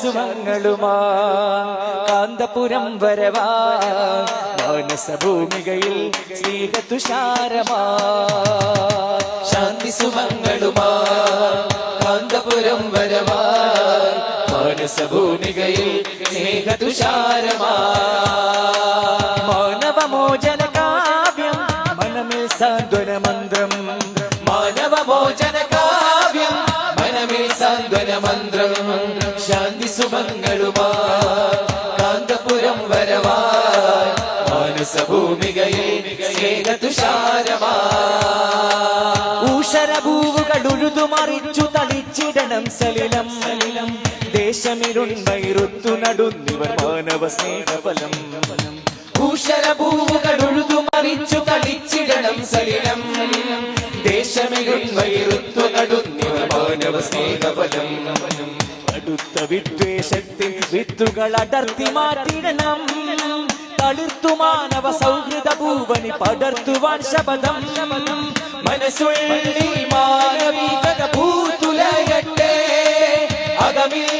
ശാന്തിസുമങ്ങളുമാ കാന്തപുരം വരവാ മാനസഭൂമികയിൽ സ്നേഹതുഷാരമാ ശാന്തിസുമങ്ങളുമാ കാന്തപുരം വരവാ മാനസഭൂമികയിൽ സ്നേഹതുഷാരമാ മാനവമോചന കാവ്യം മനമിൽ സാന്ത്വന മന്ത്രം മാനവമോചന കാവ്യം മനമിൽ സാന്ത്വന മന്ത്രം ശാന്തിസുമങ്ങളുമാ കാന്തപുരം വരവാ മാനസഭൂമികയിൽ സ്നേഹതുഷാരമാ ഊഷരഭൂവുകൾ ഉഴുതുമറിച്ചു തളിച്ചിടണം സലിലം ദേശമിരുൺമൈറുത്തു നടുന്നിവർ മാനവ സ്നേഹഫലം ഊഷരഭൂവുകൾ ഉഴുതുമറിച്ചു തളിച്ചിടണം സലിലം ദേശമിരുൺമൈറുത്തു നടുന്നിവർ മാനവ സ്നേഹഫലം അടുത്ത വിദ്വേഷത്തിൽ വിത്തുകൾ അടർത്തി മാറ്റിടണം തളിർത്തു മാനവ സൗഹൃദ ഭൂവനി പടർത്തുവാൻ ശപഥം മനസ്സുള്ളിൽ മാനവികത പൂത്തുലയട്ടെ അകമിൽ